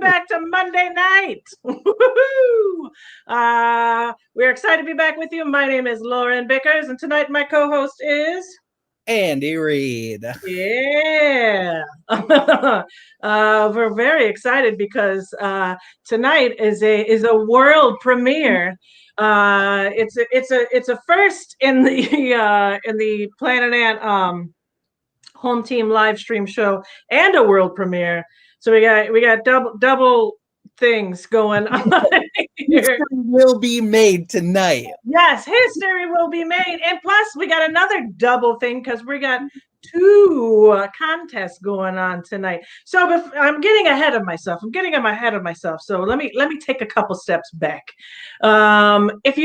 back to Monday night. We're excited to be back with you. My name is Lauren Bickers, and tonight my co-host is Andy Reid. Yeah. We're very excited because tonight is a world premiere. It's a first in the Planet Ant home team live stream show and a world premiere. So we got double things going on here. History will be made tonight. Yes, history will be made. And plus we got another double thing because we got two contests going on tonight. So I'm getting ahead of myself. So let me take a couple steps back. If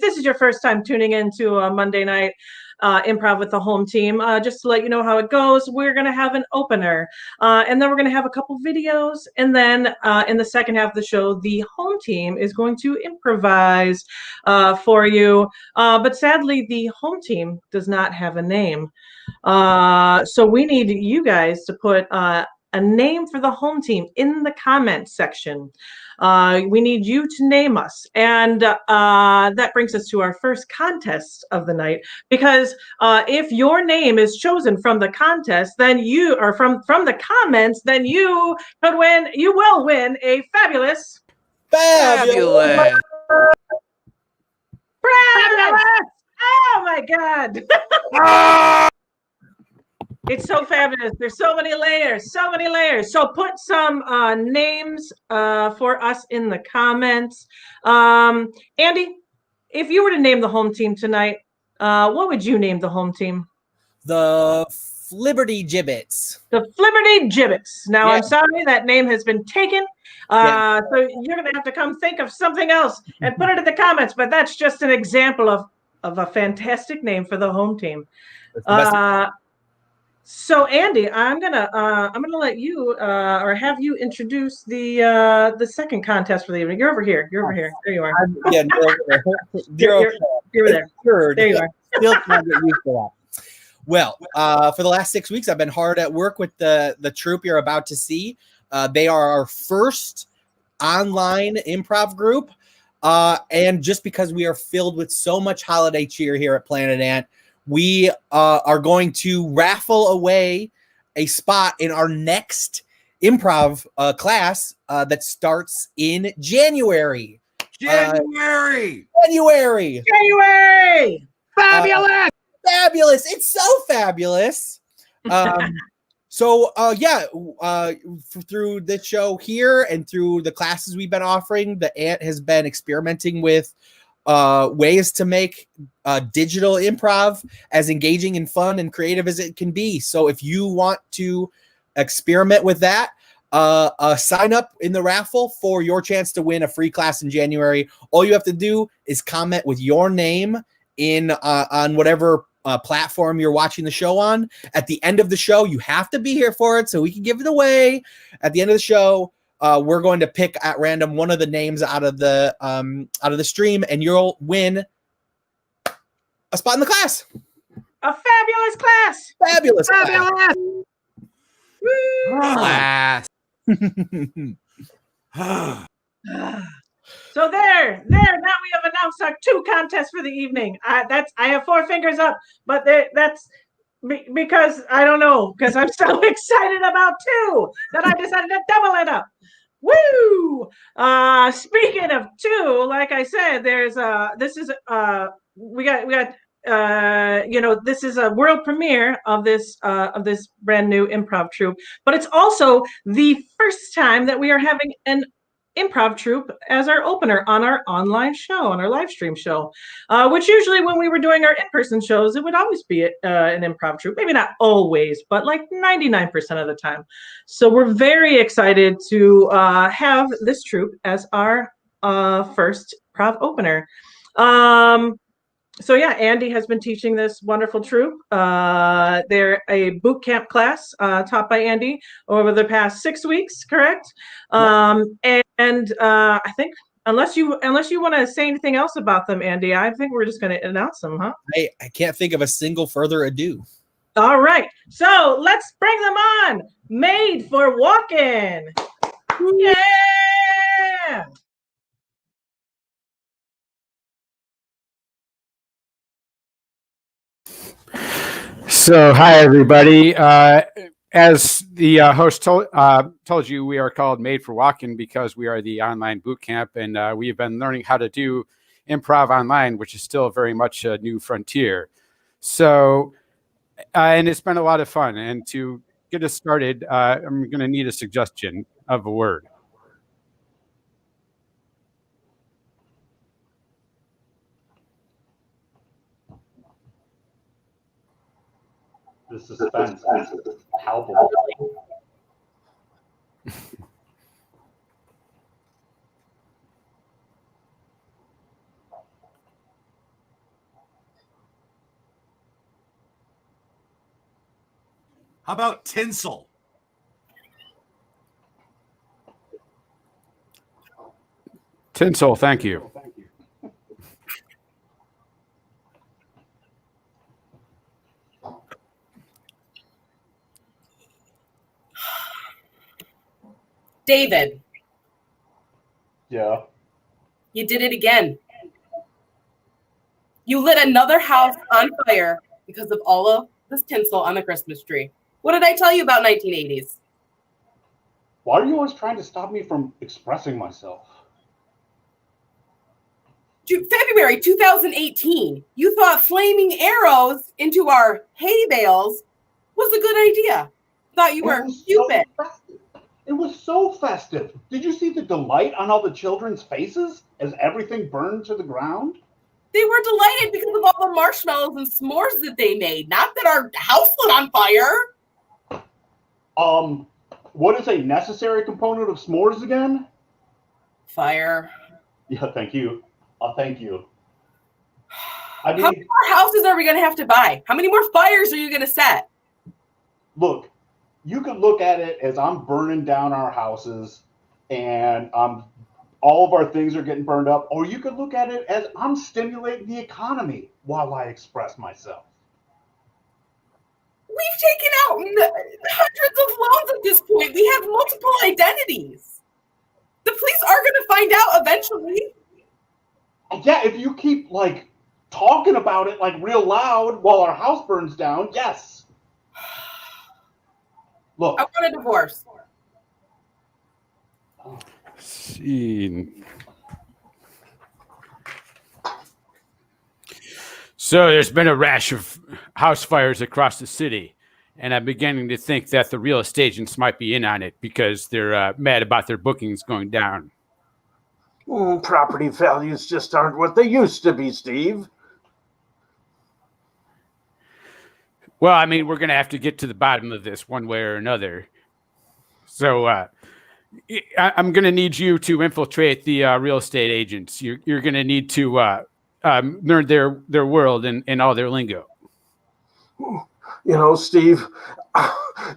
this is your first time tuning into a Monday night improv with the home team, just to let you know how it goes, we're going to have an opener, and then we're going to have a couple videos, and then in the second half of the show, the home team is going to improvise for you, but sadly the home team does not have a name, so we need you guys to put a name for the home team in the comments section. We need you to name us. And that brings us to our first contest of the night, because if your name is chosen from the contest, then you, or from the comments, then you will win a fabulous. Fabulous. Oh my God. It's so fabulous. There's so many layers. So put some names for us in the comments. Andy, if you were to name the home team tonight, what would you name the home team? The Flibberty Gibbets. The Flibberty Gibbets. Now, yeah. I'm sorry, that name has been taken. So you're going to have to come think of something else and put it in the comments. But that's just an example of a fantastic name for the home team. So Andy, I'm gonna let you or have you introduce the second contest for the evening. You're over here. There you are. Yeah, you're there. There you are. Still can't get used to that. Well, for the last 6 weeks, I've been hard at work with the troupe you're about to see. They are our first online improv group, and just because we are filled with so much holiday cheer here at Planet Ant, we are going to raffle away a spot in our next improv class that starts in January. January! Fabulous! Fabulous! It's so fabulous. Through this show here and through the classes we've been offering, the Ant has been experimenting with ways to make digital improv as engaging and fun and creative as it can be. So if you want to experiment with that, sign up in the raffle for your chance to win a free class in January. All you have to do is comment with your name in on whatever platform you're watching the show on. At the end of the show, you have to be here for it so we can give it away. At the end of the show, we're going to pick at random one of the names out of the stream, and you'll win a spot in the class. A fabulous class. Fabulous Class. So there. Now we have announced our two contests for the evening. I have four fingers up, but that's because I don't know, because I'm so excited about two that I decided to double it up. Woo! Speaking of two, like I said, this is a world premiere of this brand new improv troupe, but it's also the first time that we are having an improv troupe as our opener on our online show, on our live stream show, which usually when we were doing our in-person shows, it would always be an improv troupe. Maybe not always, but like 99% of the time. So we're very excited to have this troupe as our first improv opener. So yeah, Andy has been teaching this wonderful troupe. They're a boot camp class taught by Andy over the past 6 weeks, correct? And I think unless you want to say anything else about them, Andy, I think we're just going to announce them, huh? I can't think of a single further ado. All right, so let's bring them on. Made for Walking. Yeah. So, hi everybody. As the host told you, we are called Made for Walking because we are the online boot camp, and we have been learning how to do improv online, which is still very much a new frontier. So, and it's been a lot of fun. And to get us started, I'm going to need a suggestion of a word. The suspense is palpable. How about tinsel? Tinsel, thank you. David, Yeah. you did it again. You lit another house on fire because of all of this tinsel on the Christmas tree. What did I tell you about 1980s? Why are you always trying to stop me from expressing myself? February 2018, you thought flaming arrows into our hay bales was a good idea. Thought you were stupid. It was so festive. Did you see the delight on all the children's faces as everything burned to the ground? They were delighted because of all the marshmallows and s'mores that they made, not that our house lit on fire. What is a necessary component of s'mores again? Fire. Yeah, thank you. Thank you. I mean, how many more houses are we going to have to buy? How many more fires are you going to set? Look, you could look at it as I'm burning down our houses and all of our things are getting burned up, or you could look at it as I'm stimulating the economy while I express myself. We've taken out hundreds of loans at this point. We have multiple identities. The police are going to find out eventually. Yeah, if you keep talking about it real loud while our house burns down, yes. Look, I want a divorce. Scene. So there's been a rash of house fires across the city, and I'm beginning to think that the real estate agents might be in on it because they're mad about their bookings going down. Property values just aren't what they used to be, Steve. Well, I mean, we're going to have to get to the bottom of this one way or another. So I'm going to need you to infiltrate the real estate agents. You're going to need to learn their world and all their lingo. You know, Steve,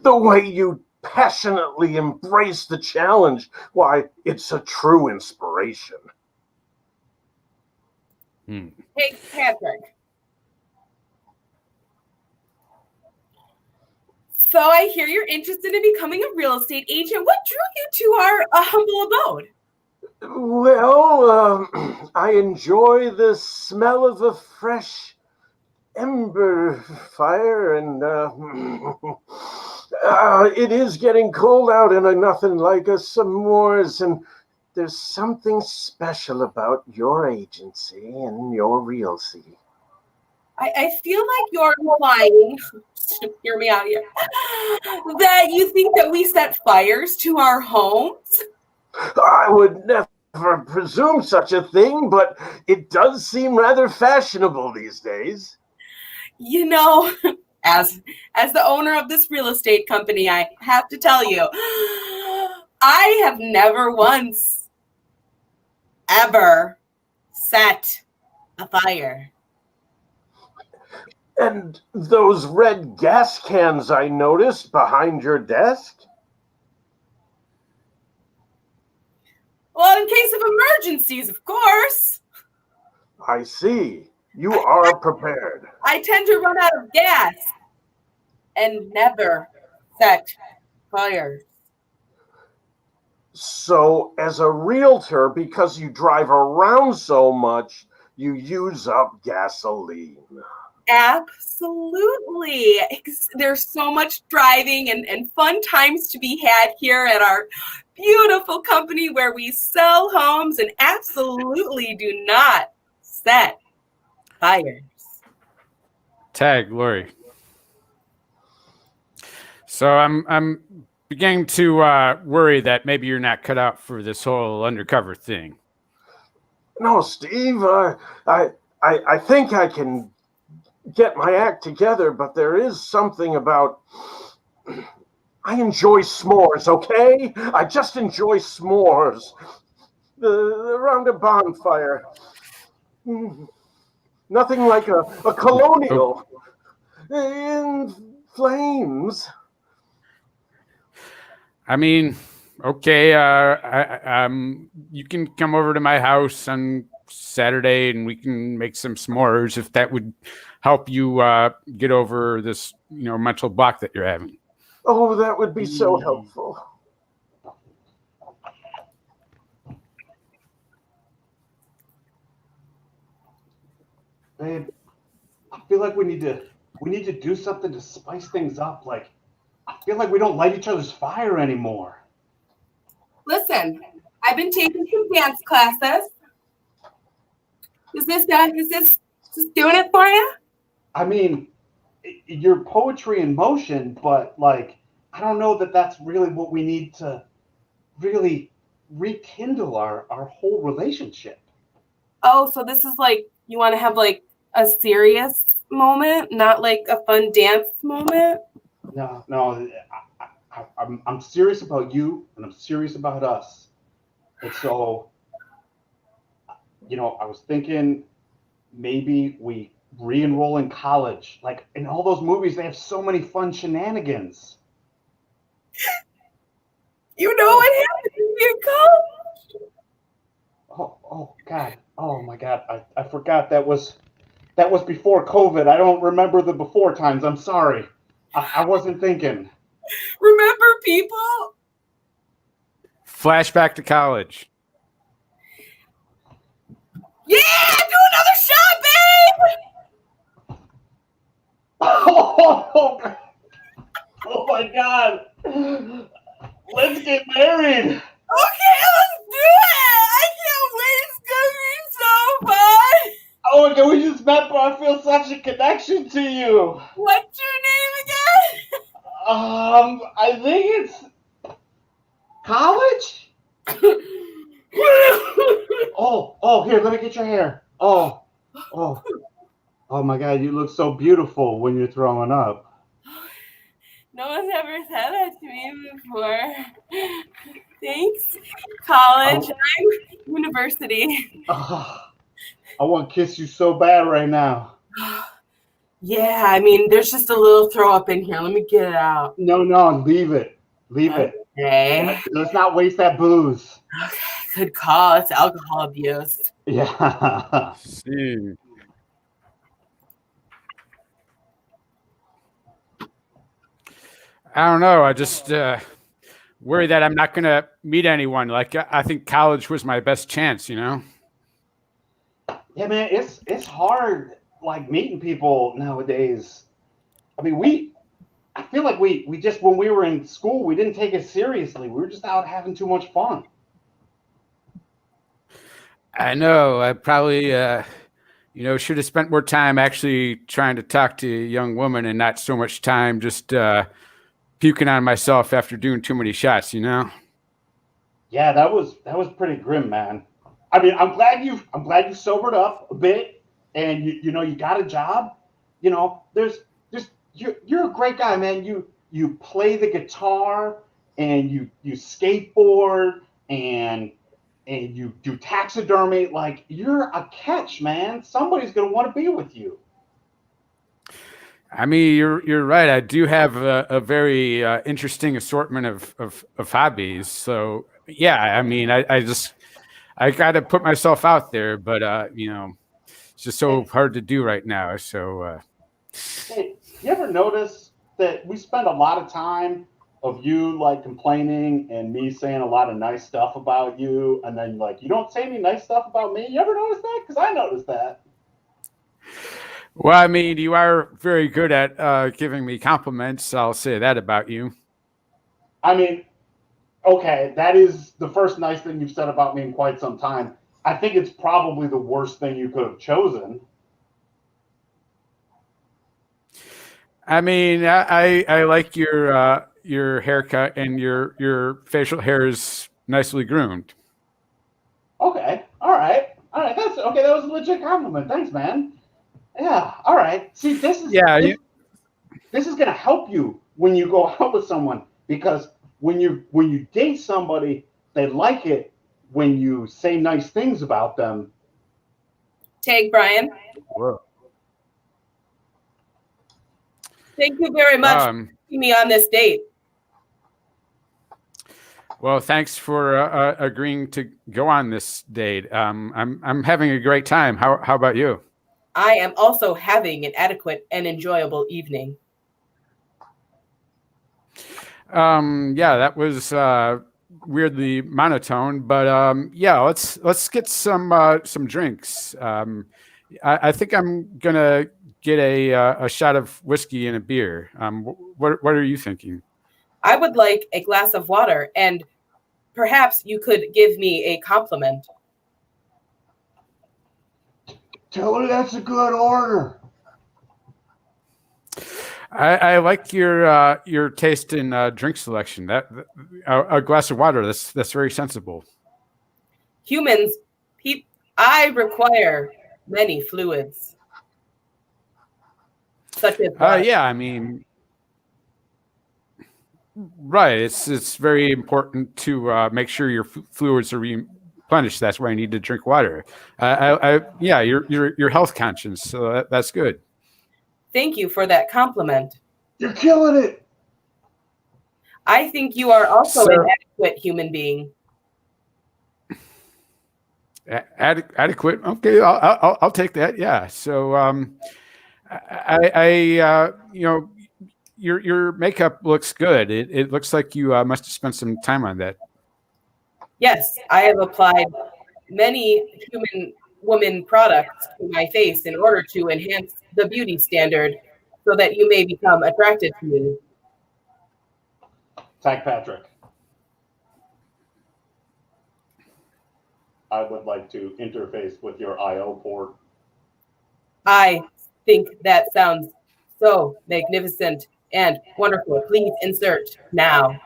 the way you passionately embrace the challenge, why, it's a true inspiration. Hey, Patrick. So I hear you're interested in becoming a real estate agent. What drew you to our humble abode? Well, I enjoy the smell of a fresh ember fire, and it is getting cold out, and nothing like a s'mores, and there's something special about your agency and your realty. I feel like you're lying. Hear me out here. That you think that we set fires to our homes? I would never presume such a thing, but it does seem rather fashionable these days. You know, as the owner of this real estate company, I have to tell you, I have never once, ever set a fire. And those red gas cans I noticed behind your desk? Well, in case of emergencies, of course. I see. You are prepared. I tend to run out of gas and never set fires. So, as a realtor, because you drive around so much, you use up gasoline. Absolutely. There's so much driving and fun times to be had here at our beautiful company where we sell homes and absolutely do not set fires. Tag, Lori. So I'm beginning to worry that maybe you're not cut out for this whole undercover thing. No, Steve, I think I can get my act together, but there is something about. I enjoy s'mores, okay? I just enjoy s'mores. Around a bonfire. Nothing like a colonial in flames. I mean, okay, you can come over to my house on Saturday and we can make some s'mores if that would help you get over this, mental block that you're having. Oh, that would be so helpful. Babe, I feel like we need to do something to spice things up. Like, I feel like we don't light each other's fire anymore. Listen, I've been taking some dance classes. Is this doing it for you? I mean, your poetry in motion, but like, I don't know that that's really what we need to really rekindle our whole relationship. Oh, so this is like, you want to have like a serious moment, not like a fun dance moment? No, I'm serious about you and I'm serious about us. And so, I was thinking maybe we re-enroll in college. Like in all those movies, they have so many fun shenanigans. You know what happened in college? Oh God. Oh my God. I forgot that was before COVID. I don't remember the before times. I'm sorry. I wasn't thinking. Remember, people? Flashback to college. Yeah, do another shot, babe! Oh my God. Let's get married. Okay, let's do it! I can't wait. It's gonna be so fun. Oh, and we just met, but I feel such a connection to you. What's your name again? I think it's college. Oh, here, let me get your hair. Oh my God, you look so beautiful when you're throwing up. No one's ever said that to me before. Thanks, college. I'm university. I want to kiss you so bad right now. Yeah, I mean, there's just a little throw up in here. Let me get it out. No, leave it. Leave it. Okay. Let's not waste that booze. Okay, good call. It's alcohol abuse. Yeah. See. I don't know. I just worry that I'm not going to meet anyone. Like, I think college was my best chance, Yeah, man, it's hard, like, meeting people nowadays. I mean, I feel like we just, when we were in school, we didn't take it seriously. We were just out having too much fun. I know. I probably, should have spent more time actually trying to talk to a young woman and not so much time just puking on myself after doing too many shots, Yeah, that was pretty grim, man. I mean, I'm glad you sobered up a bit, and you got a job. You're a great guy, man. You play the guitar, and you skateboard, and you do taxidermy. Like, you're a catch, man. Somebody's gonna want to be with you. I mean, you're right. I do have a very interesting assortment of hobbies. So yeah, I mean, I got to put myself out there, but it's just so hard to do right now. So, Hey, you ever notice that we spend a lot of time of you like complaining and me saying a lot of nice stuff about you, and then like you don't say any nice stuff about me. You ever notice that? Because I noticed that. Well, I mean, you are very good at giving me compliments. I'll say that about you. I mean, okay, that is the first nice thing you've said about me in quite some time. I think it's probably the worst thing you could have chosen. I mean, I like your haircut, and your facial hair is nicely groomed. Okay, all right. That's okay. That was a legit compliment. Thanks, man. Yeah, all right. See, this is this is gonna help you when you go out with someone, because when you date somebody, they like it when you say nice things about them. Take Brian. Whoa. Thank you very much for taking me on this date. Well, thanks for agreeing to go on this date. I'm having a great time. How about you? I am also having an adequate and enjoyable evening. Yeah, that was weirdly monotone, but yeah, let's get some drinks. I think I'm gonna get a shot of whiskey and a beer. What are you thinking? I would like a glass of water, and perhaps you could give me a compliment. Tell her that's a good order. I like your taste in drink selection. That a glass of water. That's very sensible. Humans, I require many fluids, such as water. Yeah, I mean, right. It's very important to make sure your fluids are replenished. That's why you need to drink water. Yeah, you're health conscious, so that's good. Thank you for that compliment. You're killing it. I think you are also an adequate human being. Adequate. Okay, I'll take that. Yeah. So you know, your makeup looks good. It looks like you must have spent some time on that. Yes, I have applied many woman products to my face in order to enhance the beauty standard so that you may become attracted to me. Tag Patrick. I would like to interface with your IO port. I think that sounds so magnificent and wonderful. Please insert now.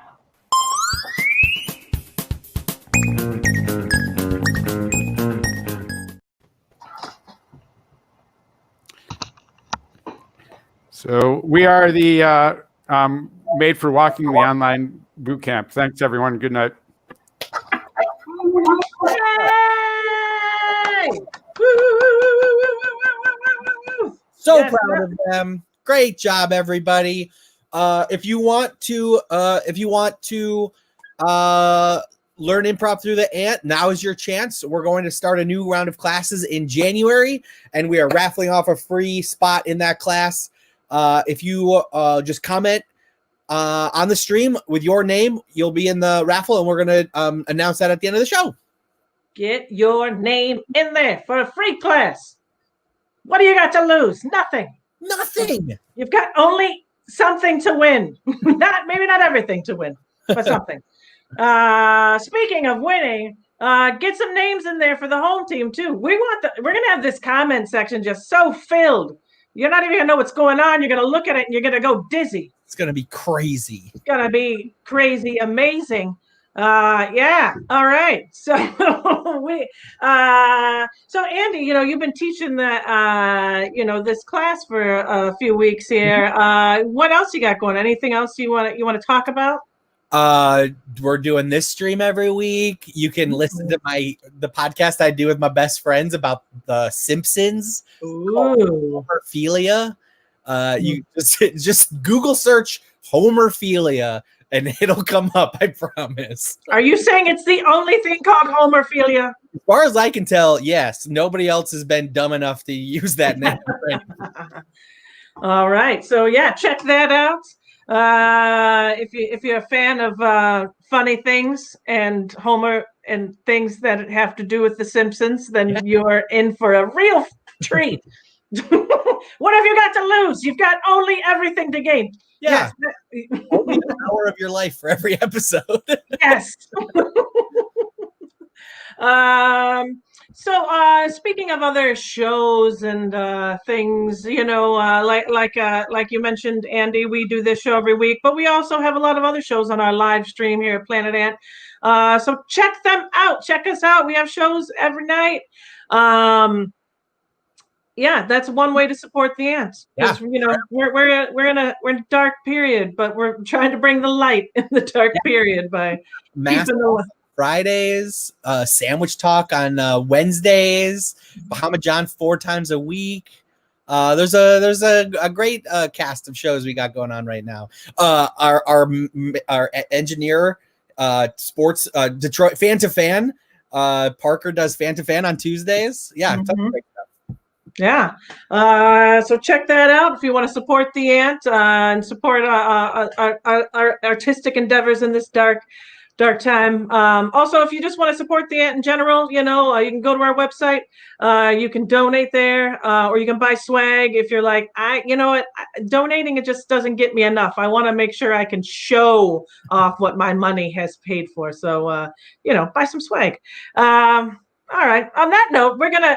So we are the Made for Walking, the online boot camp. Thanks, everyone. Good night. So proud of them. Great job, everybody. If you want to learn improv through the ant, now is your chance. We're going to start a new round of classes in January, and we are raffling off a free spot in that class. If you just comment on the stream with your name, you'll be in the raffle, and we're going to announce that at the end of the show. Get your name in there for a free class. What do you got to lose? Nothing. Nothing. You've got only something to win. Maybe not everything to win, but something. Speaking of winning, get some names in there for the home team too. We're gonna have this comment section just so filled. You're not even gonna know what's going on. You're gonna look at it and you're gonna go dizzy. It's gonna be crazy. It's gonna be crazy, amazing. Yeah. All right. So so Andy, you've been teaching that this class for a few weeks here. What else you got going? Anything else you want to talk about? We're doing this stream every week. You can listen to the podcast I do with my best friends about the Simpsons. Homerphilia. You just Google search Homerphilia and it'll come up, I promise. Are you saying it's the only thing called Homerphilia? As far as I can tell, yes. Nobody else has been dumb enough to use that name. All right. So yeah, check that out. If you're a fan of funny things and Homer and things that have to do with The Simpsons, then you're in for a real treat. What have you got to lose? You've got only everything to gain. Yeah. Yes. Only an hour of your life for every episode. Yes. So speaking of other shows and things, like you mentioned, Andy, we do this show every week, but we also have a lot of other shows on our live stream here at Planet Ant. So check them out. Check us out. We have shows every night. Yeah, that's one way to support the ants. Yeah. We're in a dark period, but we're trying to bring the light in the dark period by keeping the Fridays, Sandwich Talk on Wednesdays, Bahama John 4 times a week. There's a great cast of shows we got going on right now. Our engineer, sports Detroit Fan to Fan, Parker does Fan to Fan on Tuesdays. Yeah, great stuff. Yeah. So check that out if you want to support the ant and support our artistic endeavors in this dark time. Also, if you just want to support the ant in general, you can go to our website. You can donate there, or you can buy swag. If you're like, donating, it just doesn't get me enough. I want to make sure I can show off what my money has paid for. So, buy some swag. All right. On that note, we're gonna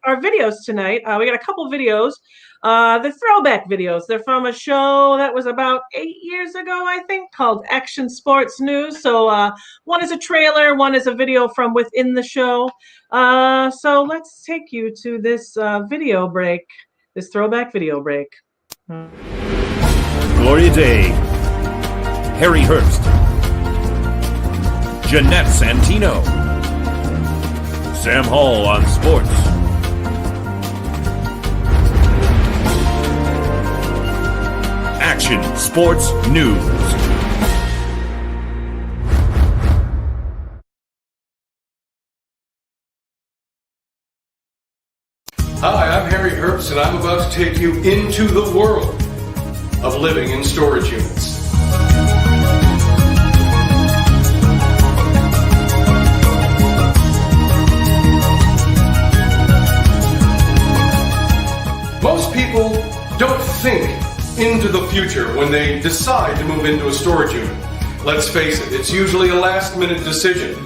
our videos tonight. We got a couple videos. The throwback videos. They're from a show that was about 8 years ago, I think, called Action Sports News. So one is a trailer, one is a video from within the show. So let's take you to this video break, this throwback video break. Gloria Day, Harry Hearst, Jeanette Santino, Sam Hall on sports. Action Sports News. Hi, I'm Harry Herbst, and I'm about to take you into the world of living in storage units. Most people don't think into the future when they decide to move into a storage unit. Let's face it, it's usually a last-minute decision,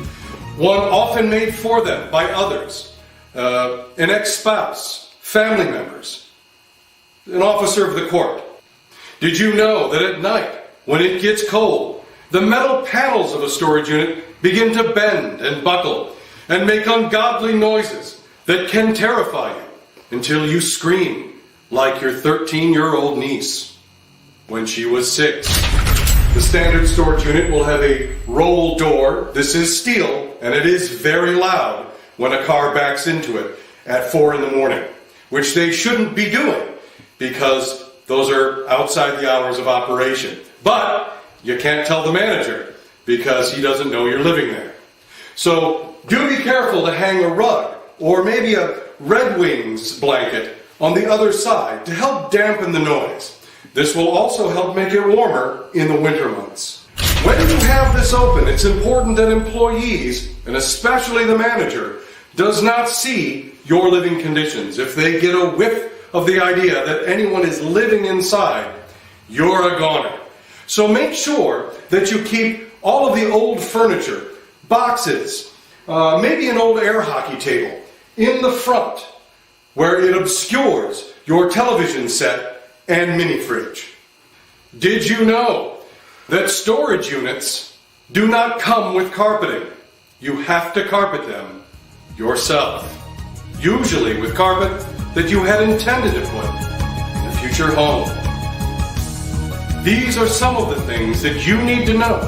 one often made for them by others, an ex-spouse, family members, an officer of the court. Did you know that at night, when it gets cold, the metal panels of a storage unit begin to bend and buckle and make ungodly noises that can terrify you until you scream like your 13-year-old niece when she was 6. The standard storage unit will have a roll door. This is steel, and it is very loud when a car backs into it at 4 in the morning, which they shouldn't be doing because those are outside the hours of operation. But you can't tell the manager because he doesn't know you're living there. So do be careful to hang a rug or maybe a Red Wings blanket on the other side to help dampen the noise. This will also help make it warmer in the winter months. When you have this open, it's important that employees, and especially the manager, does not see your living conditions. If they get a whiff of the idea that anyone is living inside, you're a goner. So make sure that you keep all of the old furniture, boxes, maybe an old air hockey table in the front, where it obscures your television set and mini fridge. Did you know that storage units do not come with carpeting? You have to carpet them yourself, usually with carpet that you had intended to put in a future home. These are some of the things that you need to know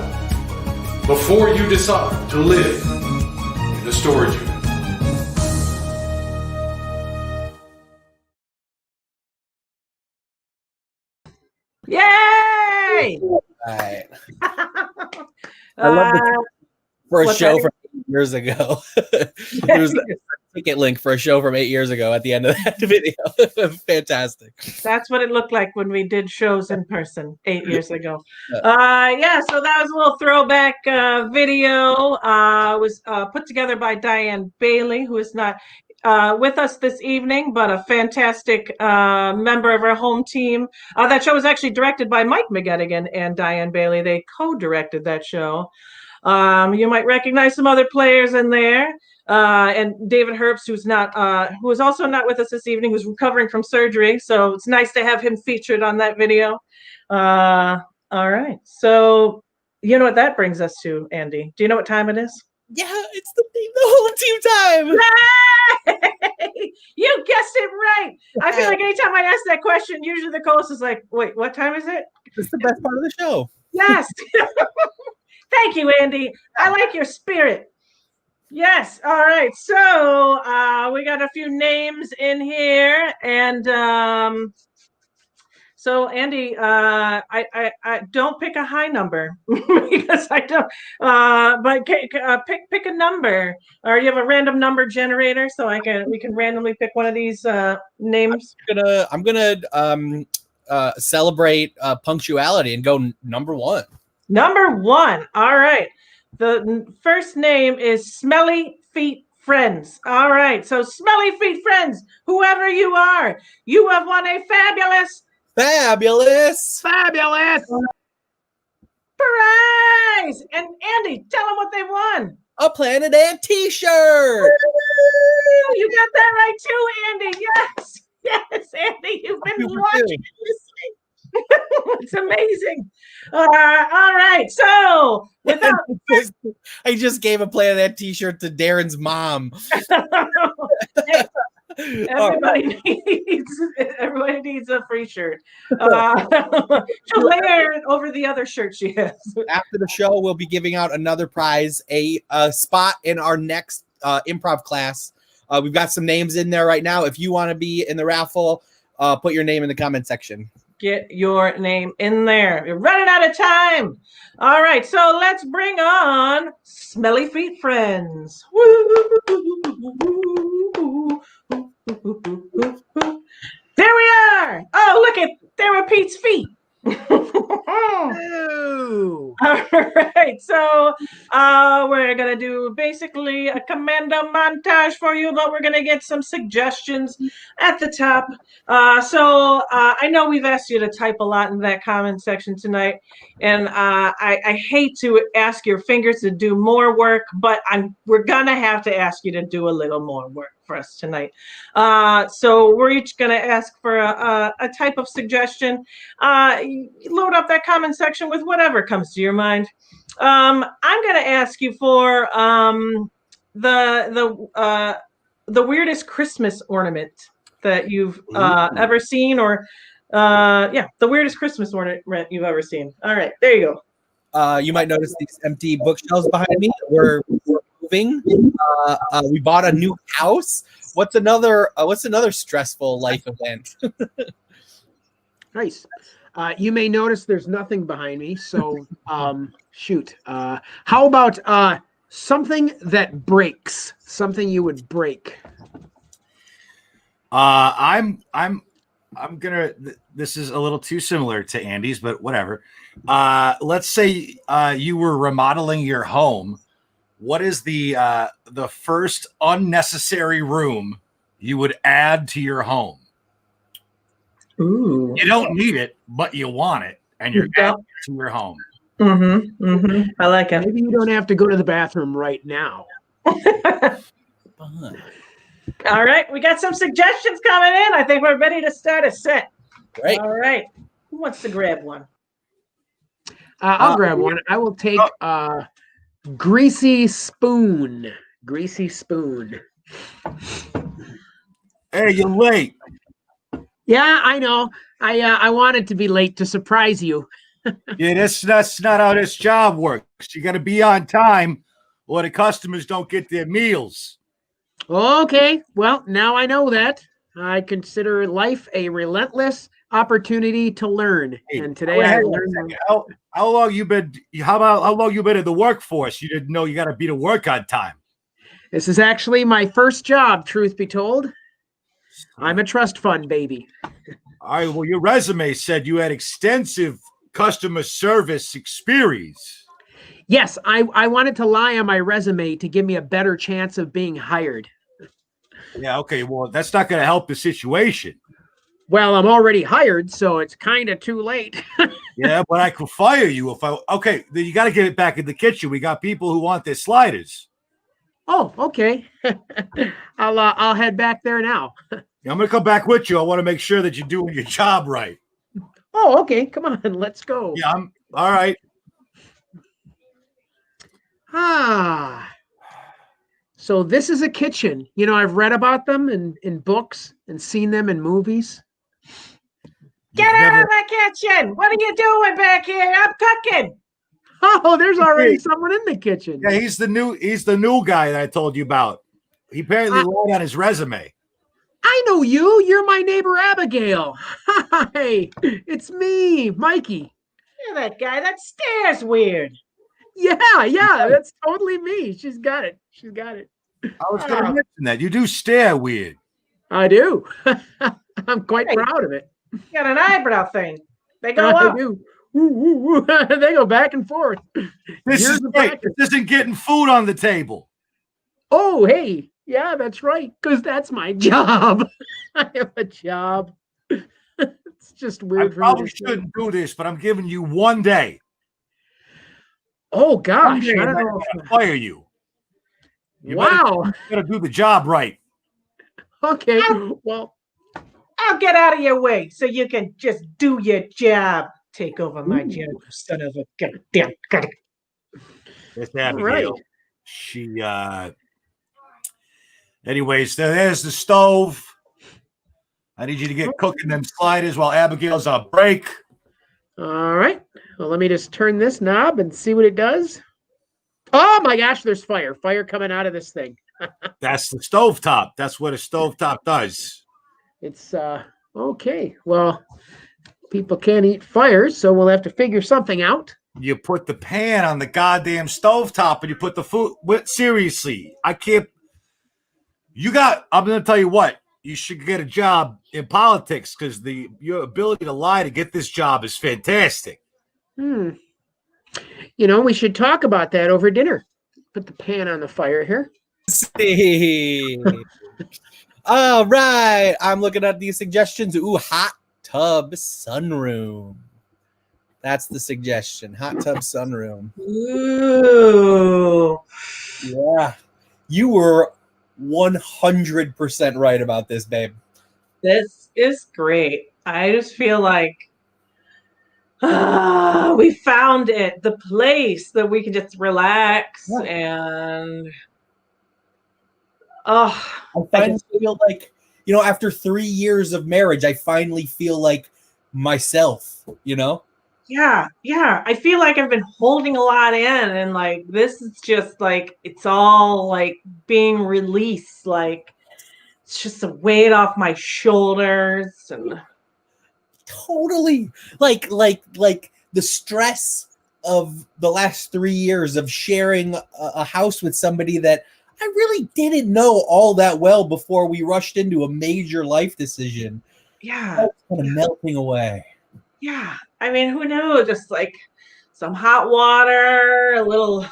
before you decide to live in a storage unit. Yay! Right. I love the for a show from years ago. There's ticket link for a show from 8 years ago at the end of that video. Fantastic. That's what it looked like when we did shows in person 8 years ago. Yeah. Yeah, so that was a little throwback video. Was put together by Diane Bailey, who is not with us this evening, but a fantastic member of our home team. That show was actually directed by Mike McGettigan and Diane Bailey. They co-directed that show. You might recognize some other players in there. And David Herbst, who is also not with us this evening, who's recovering from surgery. So it's nice to have him featured on that video. All right. So you know what that brings us to, Andy? Do you know what time it is? Yeah, it's the home team time. You guessed it right. I feel like anytime I ask that question, usually the co-host is like, wait, what time is it? It's the best part of the show. Yes. Thank you, Andy. I like your spirit. Yes. All right. So we got a few names in here, and so Andy, I don't pick a high number because I don't. But pick a number, or you have a random number generator, so we can randomly pick one of these names. I'm gonna celebrate punctuality and go number 1. Number 1. All right. The first name is Smelly Feet Friends. All right. So Smelly Feet Friends, whoever you are, you have won a fabulous Fabulous. prize. And Andy, tell them what they won. A Planet Ant t-shirt. You got that right too, Andy. Yes. Yes, Andy, you've been watching this thing. It's amazing. All right. So without I just gave a Planet Ant t-shirt to Darren's mom. Everybody needs a free shirt. She'll layer it over the other shirt she has. After the show, we'll be giving out another prize, a spot in our next improv class. We've got some names in there right now. If you want to be in the raffle, put your name in the comment section. Get your name in there. You're running out of time. All right, so let's bring on Smelly Feet Friends. There we are. Oh, look at there were Pete's feet. All right, so we're gonna do basically a commando montage for you, but we're gonna get some suggestions at the top. So I know we've asked you to type a lot in that comment section tonight, and I hate to ask your fingers to do more work, but we're gonna have to ask you to do a little more work for us tonight. So we're each gonna ask for a type of suggestion. Load up that comment section with whatever comes to your mind. I'm going to ask you for the weirdest Christmas ornament that you've ever seen, or the weirdest Christmas ornament you've ever seen. All right, there you go. You might notice these empty bookshelves behind me. We're moving. We bought a new house. What's another stressful life event? Nice. You may notice there's nothing behind me, so shoot. How about something that breaks? Something you would break. I'm gonna. This is a little too similar to Andy's, but whatever. Let's say you were remodeling your home. What is the first unnecessary room you would add to your home? Ooh. You don't need it, but you want it, and you're adding it to your home. I like it. Maybe you don't have to go to the bathroom right now. All right, we got some suggestions coming in. I think we're ready to start a set. Great. All right. Who wants to grab one? I'll grab one. I will take greasy spoon. Greasy spoon. Hey, you're late. Yeah, I know. I wanted to be late to surprise you. Yeah, that's not how this job works. You got to be on time, or the customers don't get their meals. Okay, well, now I know that. I consider life a relentless opportunity to learn, and today I learned. How long you been? How long you been in the workforce? You didn't know you got to be to work on time. This is actually my first job, truth be told. I'm a trust fund baby. All right. Well, your resume said you had extensive customer service experience. Yes, I wanted to lie on my resume to give me a better chance of being hired. Yeah. Okay. Well, that's not going to help the situation. Well, I'm already hired, so it's kind of too late. Yeah, but I could fire you if I. Okay, then you got to get it back in the kitchen. We got people who want their sliders. Oh, okay. I'll head back there now. I'm going to come back with you. I want to make sure that you're doing your job right. Oh, okay. Come on, let's go. Yeah, I'm all right. So this is a kitchen. You know, I've read about them in books and seen them in movies. Get out of the kitchen! What are you doing back here? I'm cooking. Oh, there's already someone in the kitchen. Yeah, he's the new guy that I told you about. He apparently lied on his resume. I know you. You're my neighbor Abigail. Hi, it's me, Mikey. You're that guy. That stares weird. Yeah, that's totally me. She's got it. I was going to mention that. You do stare weird. I do. I'm quite proud of it. You got an eyebrow thing. They go I up. do. Ooh. They go back and forth. This is great. This isn't getting food on the table. Oh, hey. Yeah, that's right. Because that's my job. I have a job. It's just weird. I probably shouldn't do this, but I'm giving you 1 day. Oh, gosh. I don't know. If I fire you. Wow. You got to do the job right. Okay. Well, I'll get out of your way so you can just do your job. Take over my job, son of a goddamn. It's Abigail. Right. She anyways, there's the stove. I need you to get cooking them sliders while Abigail's on break. All right. Well, let me just turn this knob and see what it does. Oh my gosh, there's fire. Fire coming out of this thing. That's the stovetop. That's what a stovetop does. It's okay. Well, people can't eat fires, so we'll have to figure something out. You put the pan on the goddamn stovetop and you put the food. Seriously, I can't. I'm going to tell you what. You should get a job in politics because your ability to lie to get this job is fantastic. You know, we should talk about that over dinner. Put the pan on the fire here. See. All right. I'm looking at these suggestions. Ooh, hot tub sunroom. That's the suggestion. Hot tub sunroom. Ooh. Yeah. You were 100% right about this, babe. This is great. I just feel like we found it, the place that we can just relax and I finally feel like, you know, after 3 years of marriage, I finally feel like myself, you know? Yeah. I feel like I've been holding a lot in and like this is just like it's all like being released. Like it's just a weight off my shoulders and totally like the stress of the last 3 years of sharing a house with somebody that I really didn't know all that well before we rushed into a major life decision. Yeah. That's kind of melting away. Yeah. I mean, who knew? Just like some hot water, a little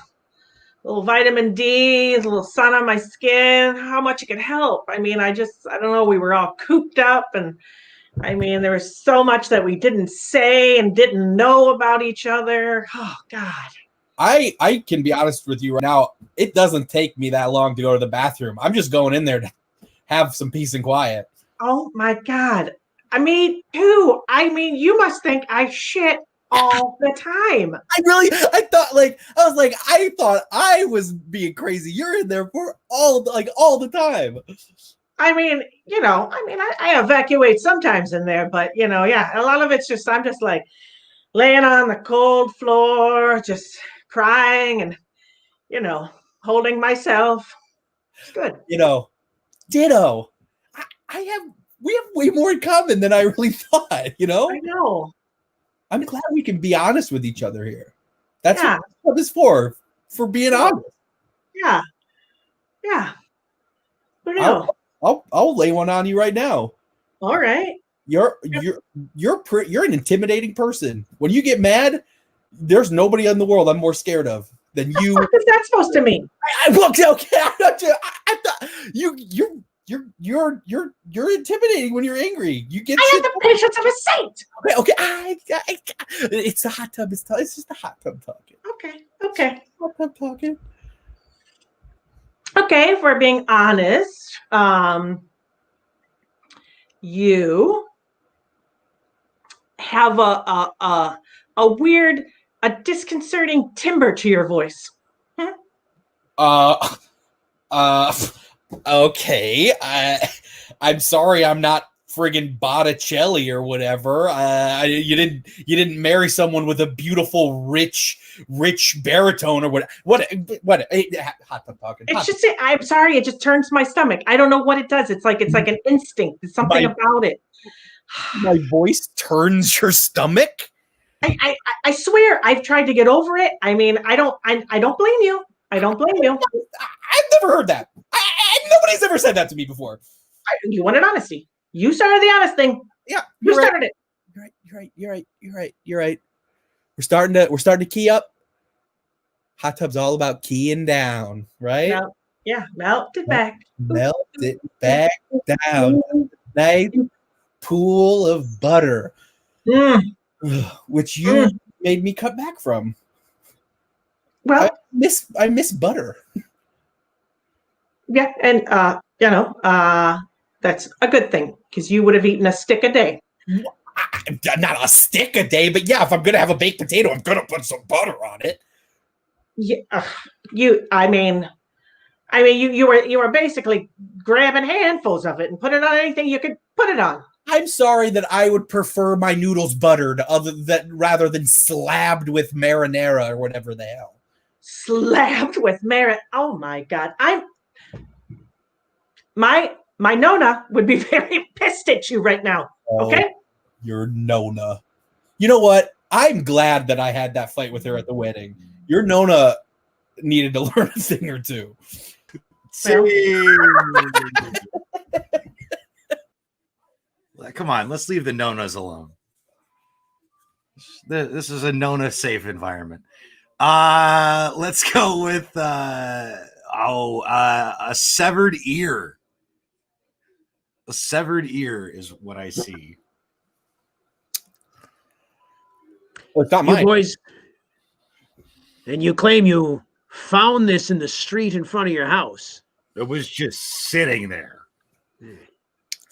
vitamin D, a little sun on my skin, how much it could help. I mean, I don't know. We were all cooped up and I mean, there was so much that we didn't say and didn't know about each other. Oh, God. I can be honest with you right now. It doesn't take me that long to go to the bathroom. I'm just going in there to have some peace and quiet. Oh, my God. I mean, too. I mean, you must think I shit all the time. I thought I was being crazy. You're in there for all the time. I mean, you know, I evacuate sometimes in there, but you know, yeah, a lot of it's just, I'm just like laying on the cold floor, just crying and, you know, holding myself. It's good. You know, ditto. We have way more in common than I really thought, you know? I know. I'm glad we can be honest with each other here. That's what this for being honest. Yeah. Yeah. Who knew? I'll lay one on you right now. All right. You're an intimidating person. When you get mad, there's nobody in the world I'm more scared of than you. What is that supposed to mean? Look, okay, I thought you're intimidating when you're angry. You get. I have the patience of a saint. Okay. It's the hot tub. It's just the hot tub talking. Okay. Hot tub talking. Okay, if we're being honest, you have a weird, a disconcerting timbre to your voice. Okay. I'm sorry. I'm not friggin' Botticelli or whatever. You didn't marry someone with a beautiful, rich baritone or what? Hot tub talking. It's just, I'm sorry, it just turns my stomach. I don't know what it does. It's like an instinct. There's something about it. My voice turns your stomach. I swear, I've tried to get over it. I mean, I don't blame you. I don't blame you. I've never heard that. Nobody's ever said that to me before. You wanted honesty. You started the honest thing. Yeah, you started it. You're right. We're starting to key up. Hot tub's all about keying down, right? Melt it back. Melt it back down. Nice pool of butter, which you made me cut back from. Well, I miss butter. Yeah, and that's a good thing because you would have eaten a stick a day. Not a stick a day, but yeah, if I'm gonna have a baked potato, I'm gonna put some butter on it. Yeah, you were basically grabbing handfuls of it and put it on anything you could put it on. I'm sorry that I would prefer my noodles buttered rather than slabbed with marinara or whatever the hell. Slabbed with marinara. Oh my God. My Nona would be very pissed at you right now. Okay? Your Nona. You know what? I'm glad that I had that fight with her at the wedding. Your Nona needed to learn a thing or two. Come on, let's leave the Nonas alone. This is a Nona safe environment. Let's go with a severed ear. A severed ear is what I see. Well, it's not You mine. boys, and you claim you found this in the street in front of your house. It was just sitting there.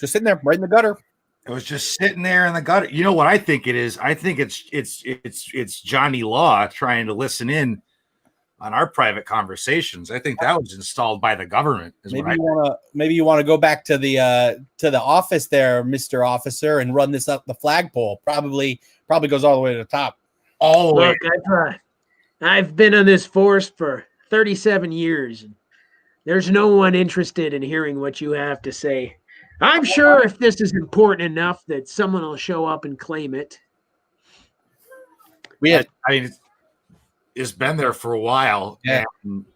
Just sitting there, right in the gutter. It was just sitting there in the gutter. You know what I think it is? I think it's Johnny Law trying to listen in on our private conversations. I think that was installed by the government. Maybe you want to go back to the office there, Mr. Officer, and run this up the flagpole. Probably goes all the way to the top. All the way. Look, I've been on this force for 37 years. And there's no one interested in hearing what you have to say. I'm sure if this is important enough that someone will show up and claim it. It's been there for a while. Yeah. And,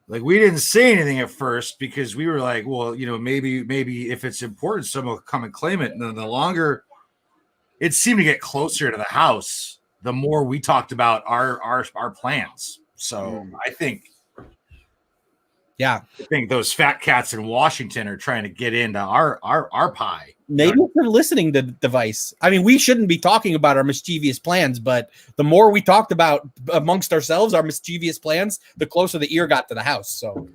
we didn't say anything at first because we were like, well, maybe if it's important, someone will come and claim it. And then the longer it seemed to get closer to the house, the more we talked about our plans. So I think those fat cats in Washington are trying to get into our pie. Maybe they're listening to the device. I mean, we shouldn't be talking about our mischievous plans, but the more we talked about amongst ourselves our mischievous plans, the closer the ear got to the house. So, and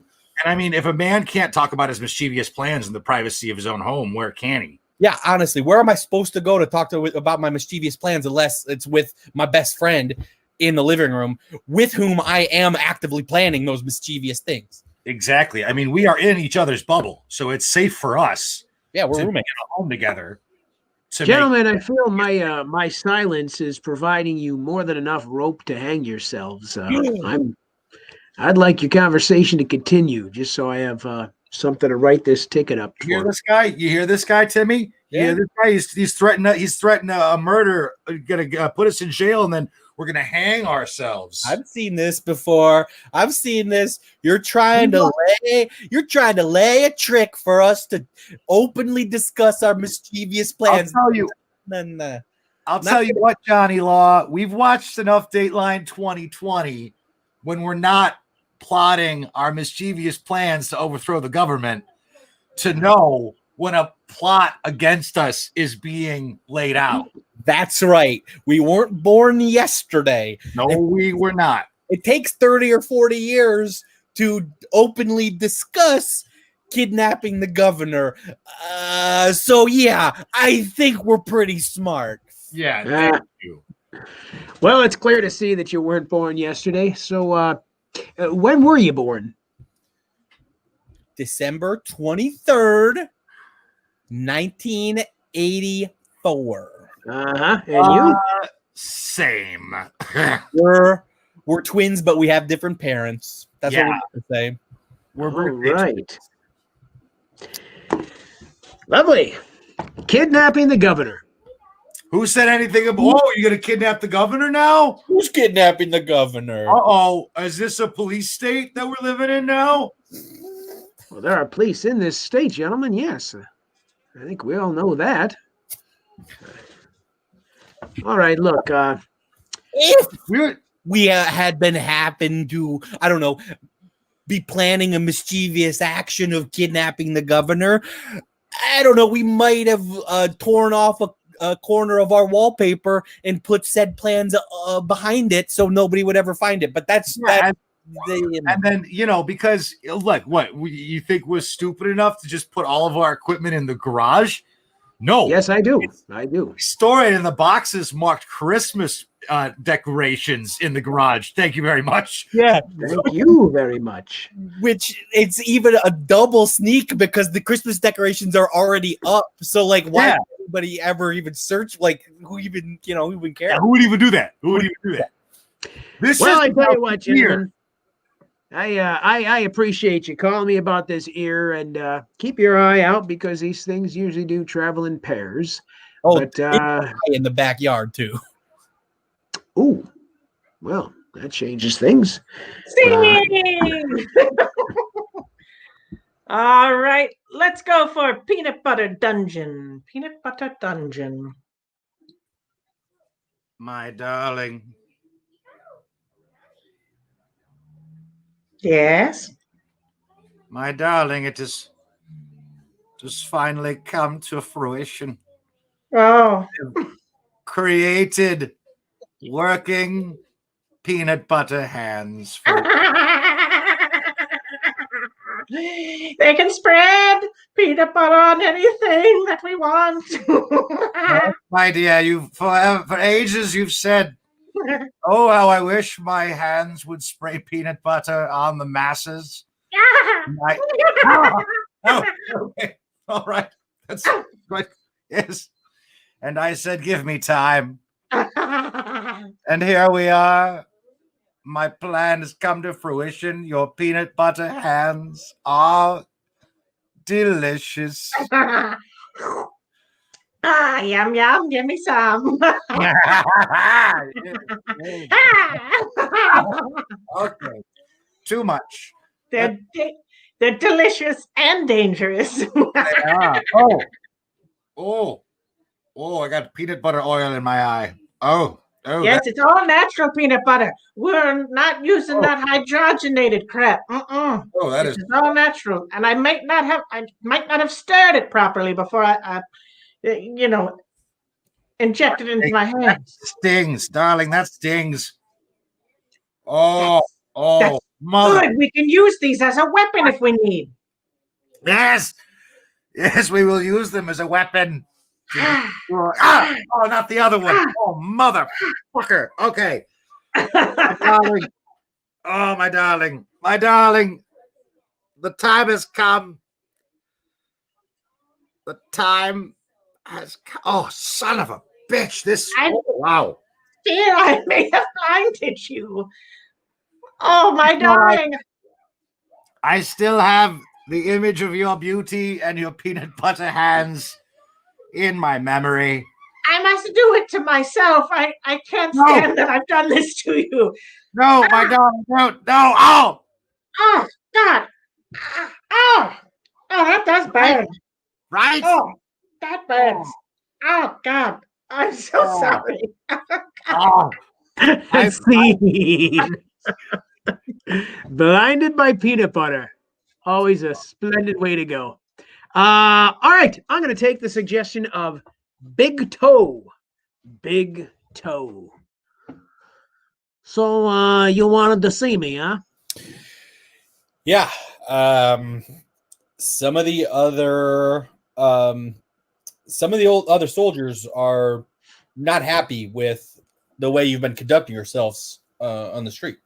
I mean, if a man can't talk about his mischievous plans in the privacy of his own home, where can he? Yeah, honestly, where am I supposed to go to talk about my mischievous plans unless it's with my best friend in the living room with whom I am actively planning those mischievous things? Exactly. I mean, we are in each other's bubble, so it's safe for us. Yeah, we're roommates at home together. Gentlemen, I feel my silence is providing you more than enough rope to hang yourselves. I'd like your conversation to continue, just so I have something to write this ticket up. You hear this guy, Timmy? Yeah. You hear this guy? He's threatening a murder, gonna put us in jail, and then We're going to hang ourselves. I've seen this before. I've seen this. You're trying to lay a trick for us to openly discuss our mischievous plans. I'll tell you what, Johnny Law, we've watched enough Dateline 2020 when we're not plotting our mischievous plans to overthrow the government to know when a plot against us is being laid out. That's right. We weren't born yesterday. No, we were not. It takes 30 or 40 years to openly discuss kidnapping the governor. So yeah, I think we're pretty smart. Yeah, thank you. Well, it's clear to see that you weren't born yesterday. So when were you born? December 23rd, 1984. And you? Same. We're twins, but we have different parents. That's what we have to say. We're right. Lovely. Kidnapping the governor. Who said anything about, oh, you're going to kidnap the governor now? Who's kidnapping the governor? Uh-oh. Is this a police state that we're living in now? Well, there are police in this state, gentlemen. Yes. I think we all know that. All right, look. If we had been happen to, I don't know, be planning a mischievous action of kidnapping the governor, I don't know, we might have torn off a corner of our wallpaper and put said plans behind it so nobody would ever find it. But that's that. And then, because like what you think we're stupid enough to just put all of our equipment in the garage? No. Yes, I do. I do. Store it in the boxes marked Christmas decorations in the garage. Thank you very much. Yeah. Thank you very much. Which it's even a double sneak because the Christmas decorations are already up. So like, why would anybody ever even search? Like, who even care? Yeah, who would even do that? I tell you what, gentlemen. I appreciate you calling me about this ear, and keep your eye out because these things usually do travel in pairs. Oh, but in the backyard too. Oh, well, that changes things. All right, let's go for Peanut Butter Dungeon. Peanut Butter Dungeon. My darling. Yes. My darling, it has just finally come to fruition. Oh. Created working peanut butter hands. They can spread peanut butter on anything that we want. My dear, for ages you've said, oh, how I wish my hands would spray peanut butter on the masses. Okay. All right. That's right. Yes. And I said, give me time. And here we are. My plan has come to fruition. Your peanut butter hands are delicious. Yum, yum. Give me some. Okay. Too much. They're delicious and dangerous. They are. Oh, I got peanut butter oil in my eye. Oh, yes, it's all natural peanut butter. We're not using that hydrogenated crap. Oh, that is all natural. And I might not have stirred it properly before I inject it into my hands. That stings, darling. That stings. Oh, mother. Good. We can use these as a weapon if we need. Yes, we will use them as a weapon. Oh, not the other one. Oh, motherfucker. Okay. My darling. Oh, my darling. My darling. The time has come. The time has come. Oh, son of a bitch. Wow. Dear, I may have blinded you. Oh, my darling. I still have the image of your beauty and your peanut butter hands in my memory. I'm has to do it to myself. I can't No. stand that I've done this to you. No, my God, no. Oh, Oh, God. Oh, that's bad. right? Oh, that burns. Oh, God. I'm so Oh. sorry. Oh, Scene. Blinded by peanut butter. Always a splendid way to go. All right. I'm going to take the suggestion of Big Toe. Big Toe. So you wanted to see me, huh? Yeah. Some of the other other soldiers are not happy with the way you've been conducting yourselves on the street.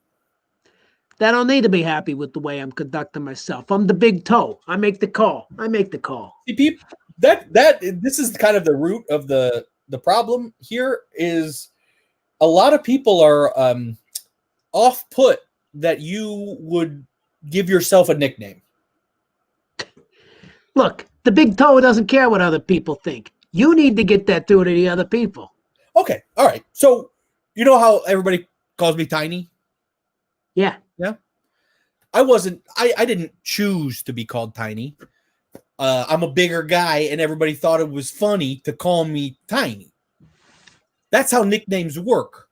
They don't need to be happy with the way I'm conducting myself. I'm the Big Toe. I make the call. See, people, this is kind of the root of the problem here is a lot of people are off put that you would give yourself a nickname. Look, the Big Toe doesn't care what other people think. You need to get that through to the other people. Okay, all right. So you know how everybody calls me Tiny? Yeah. Yeah. I didn't choose to be called Tiny. I'm a bigger guy, and everybody thought it was funny to call me Tiny. That's how nicknames work.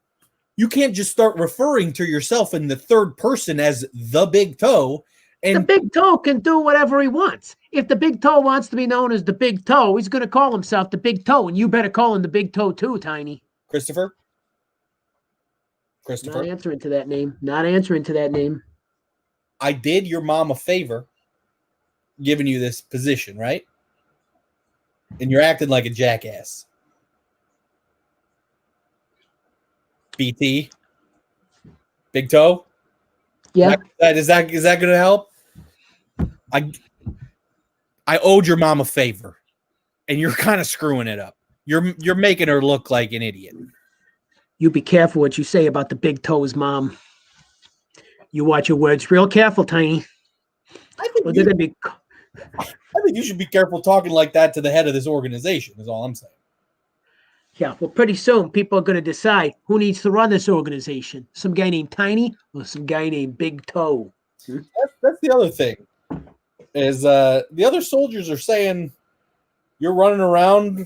You can't just start referring to yourself in the third person as the Big Toe. And the Big Toe can do whatever he wants. If the Big Toe wants to be known as the Big Toe, he's going to call himself the Big Toe, and you better call him the Big Toe too, Tiny. Christopher? Not answering to that name. I did your mom a favor giving you this position, right? And you're acting like a jackass. BT? Big Toe? Yeah. Is that going to help? I owed your mom a favor, and you're kind of screwing it up. You're making her look like an idiot. You be careful what you say about the Big Toe's mom. You watch your words real careful, Tiny. I think you should be careful talking like that to the head of this organization, is all I'm saying. Yeah, well, pretty soon people are going to decide who needs to run this organization. Some guy named Tiny or some guy named Big Toe. That's the other thing. Is the other soldiers are saying you're running around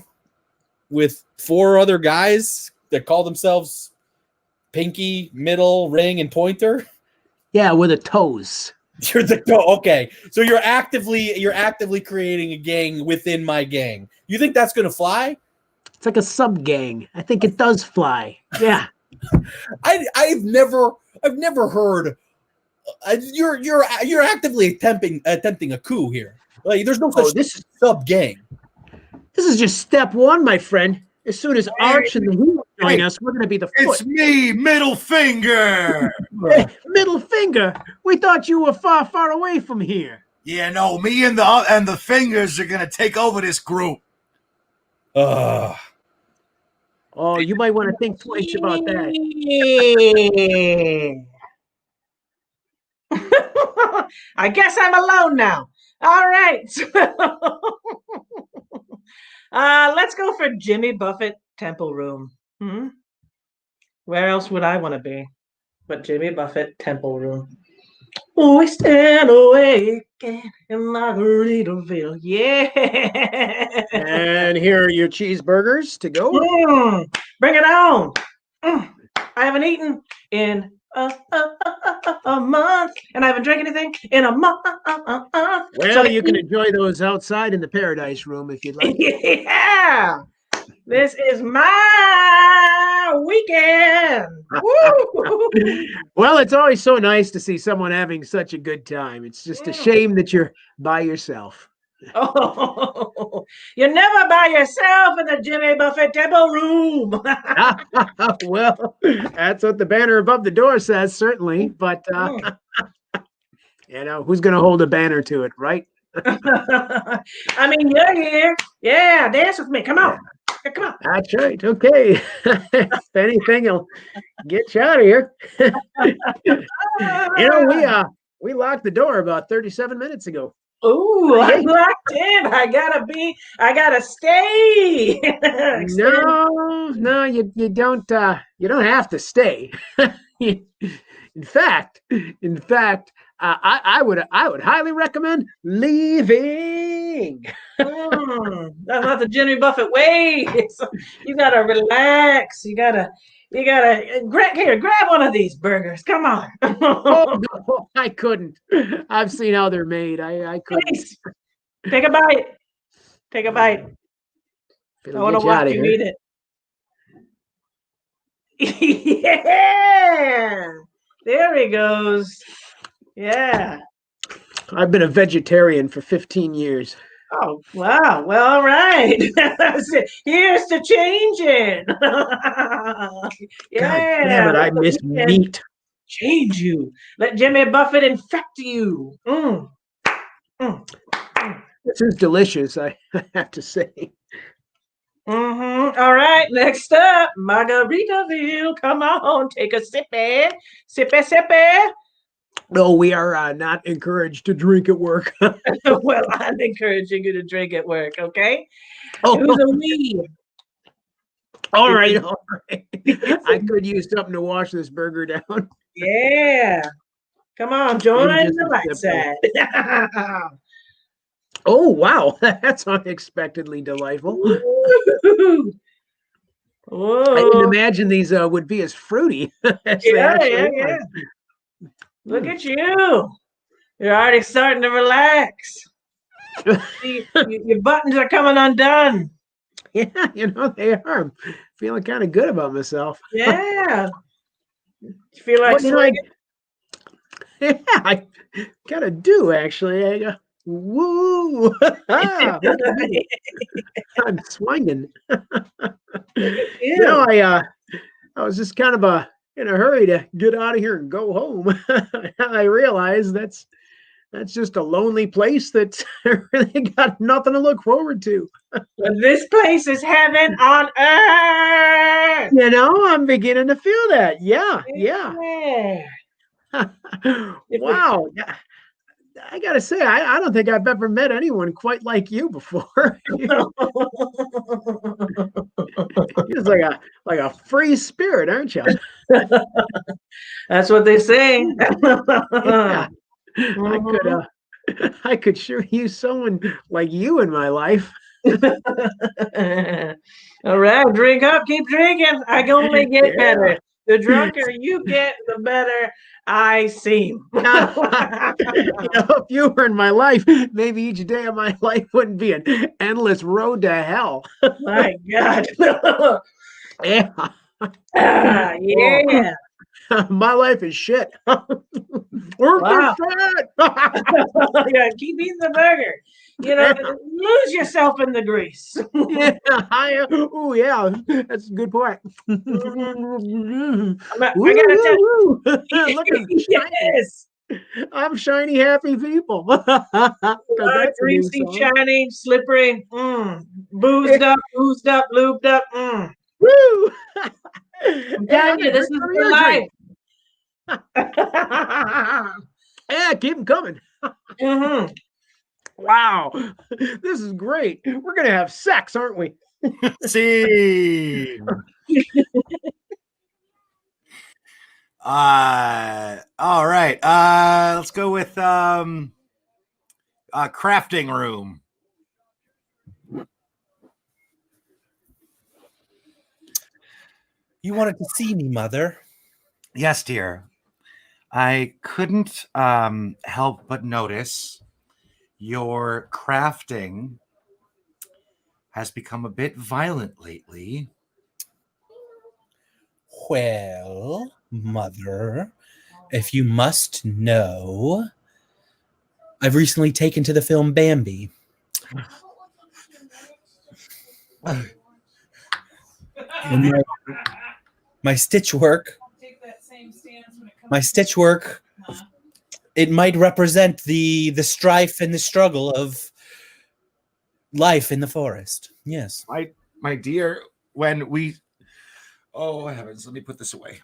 with 4 other guys that call themselves Pinky, Middle, Ring, and Pointer. Yeah, with the toes. You're the toe. Okay, so you're actively creating a gang within my gang. You think that's gonna fly? It's like a sub gang. I think it does fly. Yeah. I've never heard. You're actively attempting a coup here. Like there's no such sub gang. This is just step one, my friend. As soon as Arch and the Who join us, we're going to be the foot. It's me, Middle Finger. Hey, Middle Finger. We thought you were far, far away from here. Yeah, no, me and the Fingers are gonna take over this group. Oh, you might want to think twice about that. I guess I'm alone now. All right. Let's go for Jimmy Buffett Temple Room. Where else would I want to be but Jimmy Buffett Temple Room? Oh, we stand awake in Margaritaville. Yeah. And here are your cheeseburgers to go. Bring it on. I haven't eaten in a month, and I haven't drank anything in a month. Well, so you can enjoy those outside in the Paradise Room if you'd like. Yeah. This is my weekend. Woo! Well, it's always so nice to see someone having such a good time. It's just a shame that you're by yourself. Oh, you're never by yourself in the Jimmy Buffett Temple Room. Well, that's what the banner above the door says, certainly. But, who's going to hold a banner to it, right? I mean, you're here. Yeah, dance with me. Come on. Come on. That's right. Okay. If anything, will get you out of here. We locked the door about 37 minutes ago. Ooh, I'm locked in. I gotta stay. No, you don't have to stay. In fact, I would highly recommend leaving. That's not the Jimmy Buffett way. You gotta relax. You gotta grab one of these burgers. Come on. Oh no, I couldn't. I've seen how they're made. I couldn't. Please, take a bite. Take a bite. I want to watch you eat it. Yeah. There he goes. Yeah. I've been a vegetarian for 15 years. Oh, wow. Well, all right. Here's to changing. Yeah. God damn it, I miss meat. Change you. Let Jimmy Buffett infect you. This is delicious, I have to say. All right, next up, Margaritaville. Come on, take a sippy. Sippy, sippy. No, we are not encouraged to drink at work. Well, I'm encouraging you to drink at work, okay? Oh, Who's a we? All right. I could use something to wash this burger down. Yeah. Come on, join the light side. Oh, wow. That's unexpectedly delightful. Whoa. I didn't imagine these would be as fruity as they actually are. Look at you. You're already starting to relax. Your buttons are coming undone. Yeah, they are. I'm feeling kind of good about myself. Yeah. You feel like yeah, I kind of do, actually. I go, woo! I'm swinging. I was just kind of in a hurry to get out of here and go home. I realized that's just a lonely place that's really got nothing to look forward to. This place is heaven on earth. I'm beginning to feel that. Yeah. Wow. I gotta say, I don't think I've ever met anyone quite like you before. You're just like a free spirit, aren't you? That's what they say. Yeah. I could sure use someone like you in my life. All right, drink up, keep drinking. I can only get better. The drunker you get, the better I seem. If you were in my life, maybe each day of my life wouldn't be an endless road to hell. My God. Yeah. Yeah. My life is shit. Wow. Yeah, keep eating the burger. Lose yourself in the grease. Yeah, that's a good point. I gotta tell you. Look at yes. I'm shiny, happy people. Greasy, shiny, slippery, boozed up, lubed up. Woo! I'm telling you, this is for life. Yeah, keep them coming. Wow, this is great. We're gonna have sex, aren't we? See. All right. Let's go with crafting room. You wanted to see me, Mother? Yes, dear. I couldn't help but notice your crafting has become a bit violent lately. Well, Mother, if you must know, I've recently taken to the film Bambi. And my stitch work, it might represent the strife and the struggle of life in the forest. Yes. My dear, when we... Oh, heavens, let me put this away.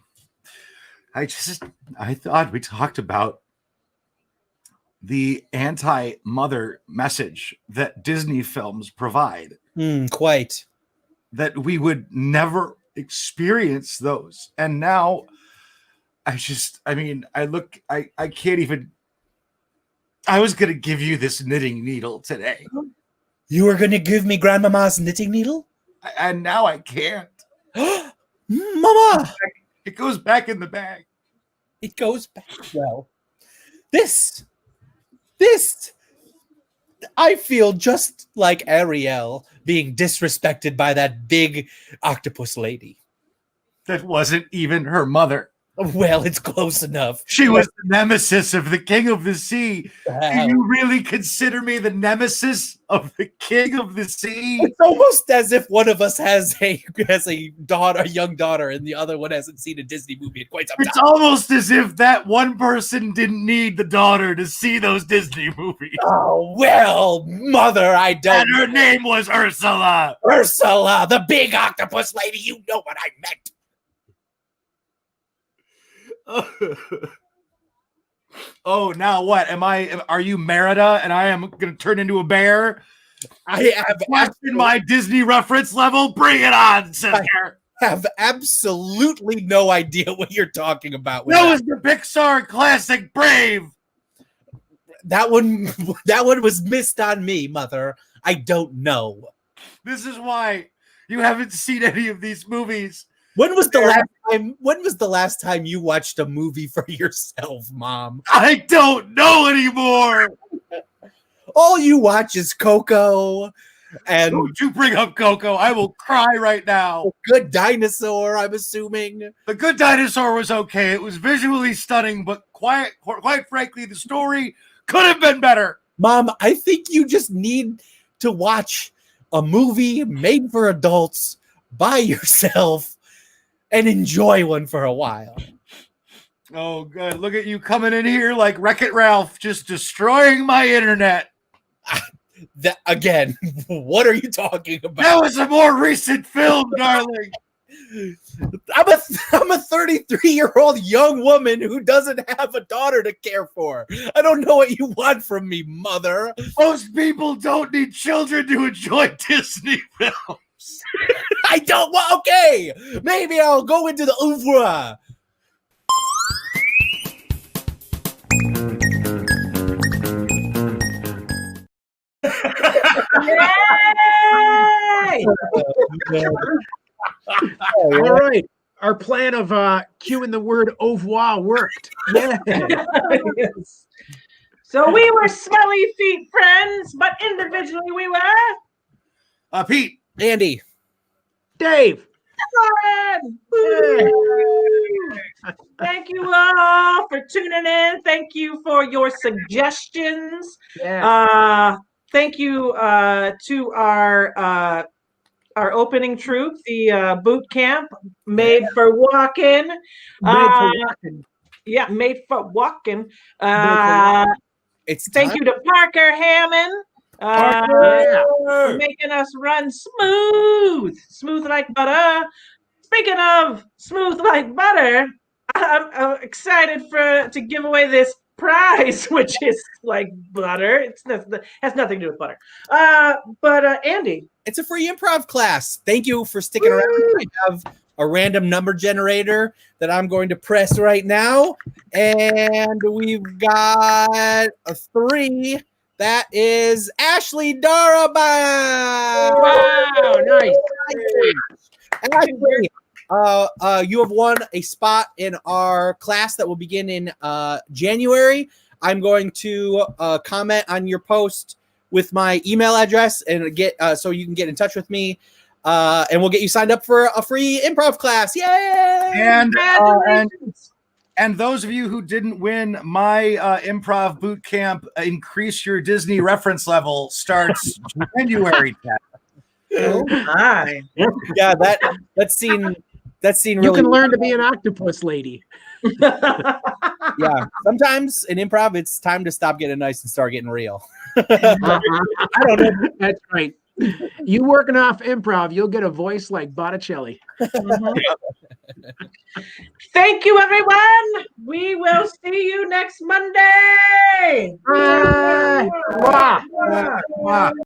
I thought we talked about the anti-mother message that Disney films provide. Quite. That we would never experience those. And now I can't even. I was going to give you this knitting needle today. You were going to give me Grandmama's knitting needle? And now I can't. Mama! It goes back in the bag. It goes back. Well, I feel just like Ariel being disrespected by that big octopus lady. That wasn't even her mother. Well, it's close enough. She was the nemesis of the King of the Sea. Wow. Do you really consider me the nemesis of the King of the Sea? It's almost as if one of us has a young daughter, and the other one hasn't seen a Disney movie in quite some time. It's almost as if that one person didn't need the daughter to see those Disney movies. Oh, well, mother, I don't. And her name was Ursula. Ursula, the big octopus lady. You know what I meant. Oh, now what? Are you Merida and I am going to turn into a bear? I have question my Disney reference level. Bring it on, sister. I have absolutely no idea what you're talking about. That was the Pixar classic Brave. That one was missed on me, mother. I don't know. This is why you haven't seen any of these movies. When was the last time you watched a movie for yourself, Mom? I don't know anymore. All you watch is Coco. And don't you bring up Coco. I will cry right now. Good Dinosaur, I'm assuming. The Good Dinosaur was okay. It was visually stunning, but quite frankly, the story could have been better. Mom, I think you just need to watch a movie made for adults by yourself and enjoy one for a while. Oh, good. Look at you coming in here like Wreck-It Ralph, just destroying my internet. Again, what are you talking about? That was a more recent film, darling. I'm a 33-year-old young woman who doesn't have a daughter to care for. I don't know what you want from me, mother. Most people don't need children to enjoy Disney films. I don't want. Okay, maybe I'll go into the oeuvre. All right. Our plan of cueing the word au revoir worked. Yeah. Yes. So we were smelly feet friends, but individually we were Pete, Andy, Dave. Lauren. Thank you all for tuning in. Thank you for your suggestions. Yeah. Thank you to our opening troupe, the boot camp, Made for Walking. Yeah, Made for Walking. Thank you to Parker Hammond. For making us run smooth like butter. Speaking of smooth like butter, I'm excited to give away this prize, which is like butter. It has nothing to do with butter. But Andy, it's a free improv class. Thank you for sticking around. I have a random number generator that I'm going to press right now, and we've got a 3. That is Ashley Darabah. Wow, nice. And Ashley, you have won a spot in our class that will begin in January. I'm going to comment on your post with my email address and get so you can get in touch with me, and we'll get you signed up for a free improv class. Yay! And those of you who didn't win, my improv boot camp, Increase Your Disney Reference Level, starts January 10th. Oh my! Yeah, that scene. Really You can learn to be an octopus lady. Yeah, sometimes in improv, it's time to stop getting nice and start getting real. I don't know. That's right. You working off improv, you'll get a voice like Botticelli. Thank you, everyone. We will see you next Monday. Mwah.